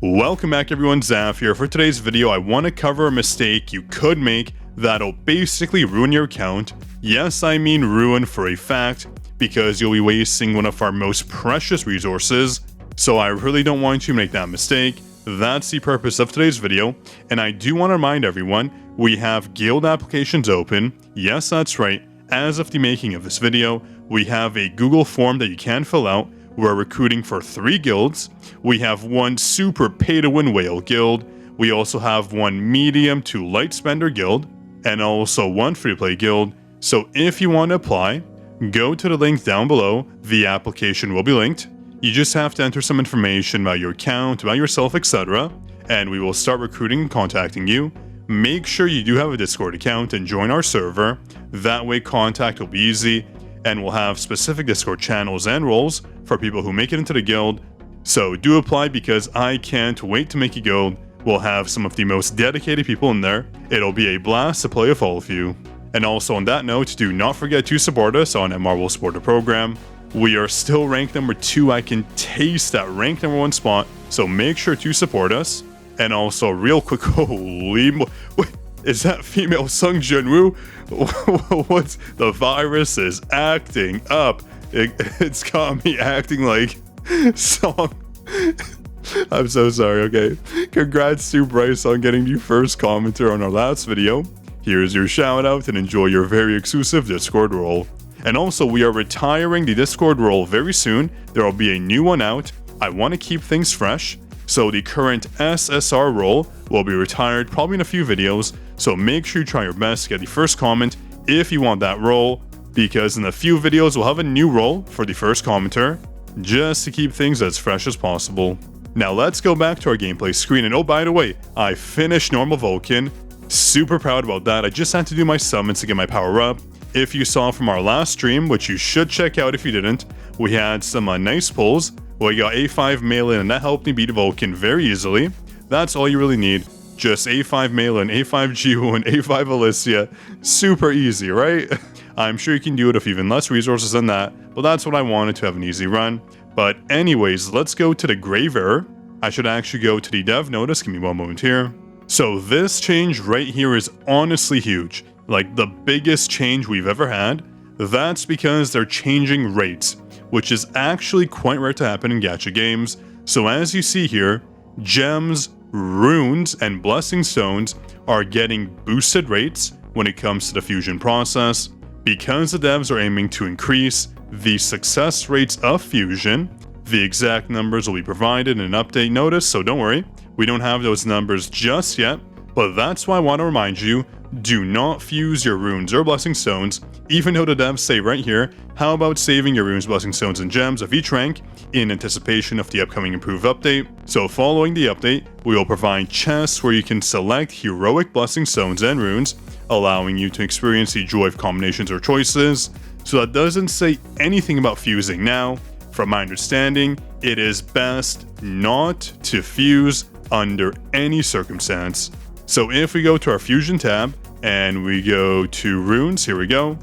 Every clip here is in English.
Welcome back everyone, Zaf here. For today's video, I want to cover a mistake you could make that'll basically ruin your account. Yes, I mean ruin for a fact, because you'll be wasting one of our most precious resources. So I really don't want you to make that mistake. That's the purpose of today's video. And I do want to remind everyone, we have guild applications open. Yes, that's right. As of the making of this video, we have a Google form that you can fill out. We're recruiting for 3 guilds. We have one super pay-to-win whale guild. We also have one medium to light spender guild, and also one free-to-play guild. So if you want to apply, go to the link down below. The application will be linked. You just have to enter some information about your account, about yourself, etc. And we will start recruiting and contacting you. Make sure you do have a Discord account and join our server. That way contact will be easy, and we'll have specific Discord channels and roles for people who make it into the guild. So do apply, because I can't wait to make a guild. We'll have some of the most dedicated people in there. It'll be a blast to play with all of you. And also on that note, do not forget to support us on MR Will Support the Program. We are still ranked number 2. I can taste that ranked number 1 spot, so make sure to support us. And also real quick, holy wait, is that female Sung Junwoo? What's the virus is acting up? It's got me acting like Song. I'm so sorry. Okay, congrats to Bryce on getting the first commenter on our last video. Here's your shout out, and enjoy your very exclusive Discord role. And also, we are retiring the Discord role very soon. There will be a new one out. I want to keep things fresh, so the current SSR role will be retired probably in a few videos. So make sure you try your best to get the first comment if you want that role, because in a few videos we'll have a new role for the first commenter, just to keep things as fresh as possible. Now let's go back to our gameplay screen. And oh, by the way, I finished normal Vulcan. Super proud about that. I just had to do my summons to get my power up. If you saw from our last stream, which you should check out if you didn't, we had some nice pulls. We got A5 Malin, and that helped me beat Vulcan very easily. That's all you really need. Just A5 Malin, A5 Jiwoo, and A5 Alicia. Super easy, right? I'm sure you can do it with even less resources than that, but that's what I wanted, to have an easy run. But anyways, let's go to the Grave Error. I should actually go to the dev notice. Give me one moment here. So this change right here is honestly huge. Like the biggest change we've ever had. That's because they're changing rates, which is actually quite rare to happen in gacha games. So as you see here, gems, runes, and blessing stones are getting boosted rates when it comes to the fusion process, because the devs are aiming to increase the success rates of fusion. The exact numbers will be provided in an update notice, so don't worry, we don't have those numbers just yet, but that's why I want to remind you, do not fuse your runes or blessing stones, even though the devs say right here, how about saving your runes, blessing stones, and gems of each rank in anticipation of the upcoming improved update. So following the update, we will provide chests where you can select heroic blessing stones and runes, allowing you to experience the joy of combinations or choices. So that doesn't say anything about fusing. Now, from my understanding, it is best not to fuse under any circumstance. So if we go to our fusion tab and we go to runes, here we go.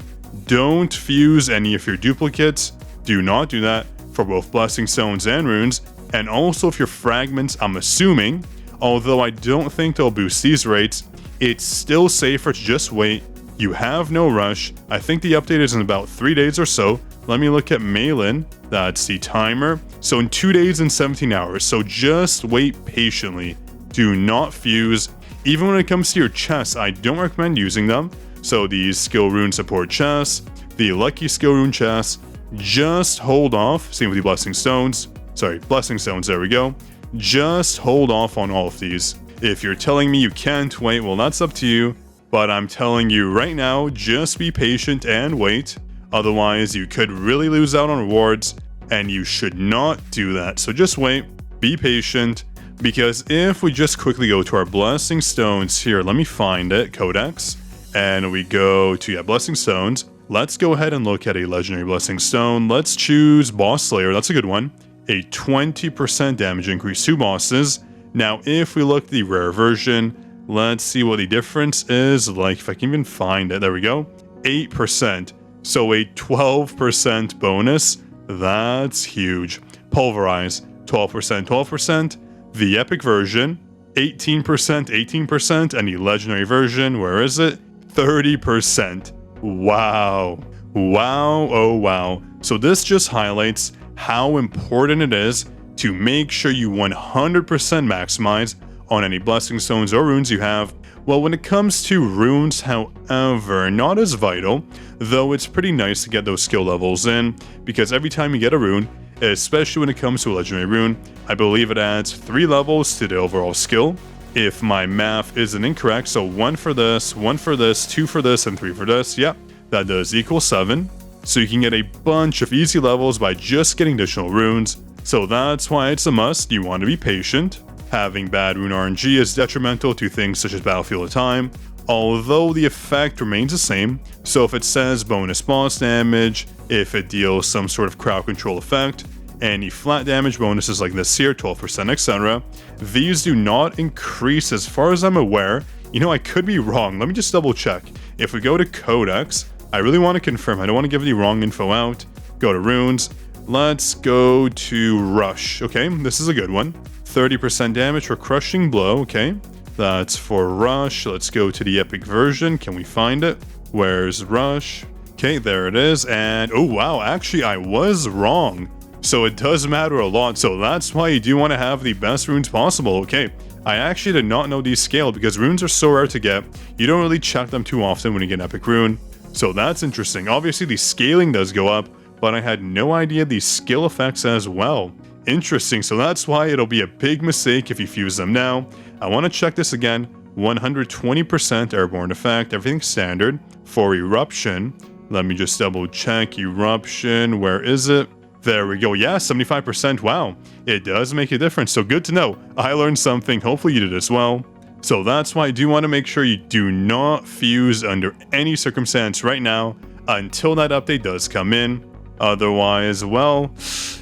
Don't fuse any of your duplicates. Do not do that for both blessing stones and runes. And also if your fragments, I'm assuming, although I don't think they'll boost these rates, it's still safer to just wait. You have no rush. I think the update is in about 3 days or so. Let me look at Malin. That's the timer. So in 2 days and 17 hours. So just wait patiently. Do not fuse. Even when it comes to your chests, I don't recommend using them. So these skill rune support chests, the lucky skill rune chests, just hold off. Same with the blessing stones. Sorry, blessing stones, there we go. Just hold off on all of these. If you're telling me you can't wait, well, that's up to you. But I'm telling you right now, just be patient and wait. Otherwise, you could really lose out on rewards, and you should not do that. So just wait, be patient. Because if we just quickly go to our blessing stones here, let me find it, Codex, and we go to blessing stones. Let's go ahead and look at a legendary blessing stone. Let's choose Boss Slayer. That's a good one. A 20% damage increase to bosses. Now, if we look at the rare version, let's see what the difference is like. If I can even find it, there we go. 8%. So a 12% bonus. That's huge. Pulverize, 12%, 12%. the epic version, 18%, 18%, and the legendary version, where is it? 30%. Wow. Wow, oh wow. So this just highlights how important it is to make sure you 100% maximize on any blessing stones or runes you have. Well, when it comes to runes, however, not as vital, though it's pretty nice to get those skill levels in, because every time you get a rune, especially when it comes to a legendary rune, I believe it adds 3 levels to the overall skill. If my math isn't incorrect, so 1 for this, 1 for this, 2 for this, and 3 for this, yep, that does equal 7. So you can get a bunch of easy levels by just getting additional runes, so that's why it's a must. You want to be patient. Having bad rune RNG is detrimental to things such as Battlefield of Time, although the effect remains the same. So if it says bonus boss damage, if it deals some sort of crowd control effect, any flat damage bonuses like this here, 12%, etc., these do not increase as far as I'm aware. You know, I could be wrong. Let me just double check. If we go to Codex, I really want to confirm. I don't want to give the wrong info out. Go to runes. Let's go to Rush. Okay, this is a good one. 30% damage for Crushing Blow. Okay, that's for Rush. Let's go to the epic version. Can we find it? Where's Rush? Okay, there it is. And oh wow, actually I was wrong. So it does matter a lot. So that's why you do want to have the best runes possible. Okay, I actually did not know these scaled because runes are so rare to get. You don't really check them too often when you get an epic rune. So that's interesting. Obviously the scaling does go up, but I had no idea the skill effects as well. Interesting, so that's why it'll be a big mistake if you fuse them now. I want to check this again. 120% airborne effect, everything standard. For Eruption, let me just double check. Eruption, where is it? There we go. Yeah, 75%. Wow, it does make a difference. So good to know. I learned something. Hopefully you did as well. So that's why I do want to make sure you do not fuse under any circumstance right now until that update does come in. Otherwise, well,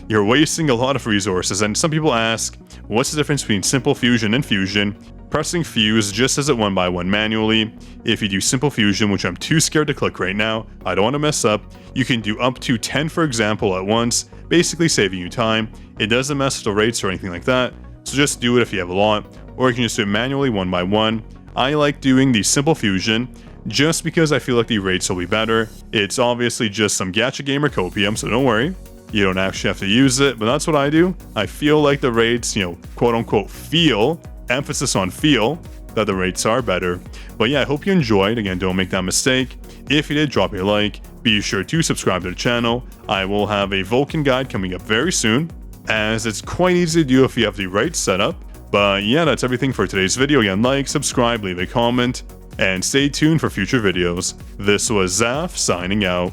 you're wasting a lot of resources. And some people ask, what's the difference between simple fusion and fusion? Pressing fuse just does it one by one manually. If you do simple fusion, which I'm too scared to click right now, I don't want to mess up, you can do up to 10, for example, at once, basically saving you time. It doesn't mess with the rates or anything like that, so just do it if you have a lot, or you can just do it manually one by one. I like doing the simple fusion just because I feel like the rates will be better. It's obviously just some gacha gamer copium, so don't worry. You don't actually have to use it, but that's what I do. I feel like the rates, quote unquote feel, emphasis on feel, that the rates are better. But yeah, I hope you enjoyed. Again, don't make that mistake. If you did, drop me a like. Be sure to subscribe to the channel. I will have a Vulcan guide coming up very soon, as it's quite easy to do if you have the right setup. But yeah, that's everything for today's video. Again, like, subscribe, leave a comment, and stay tuned for future videos. This was Zaf signing out.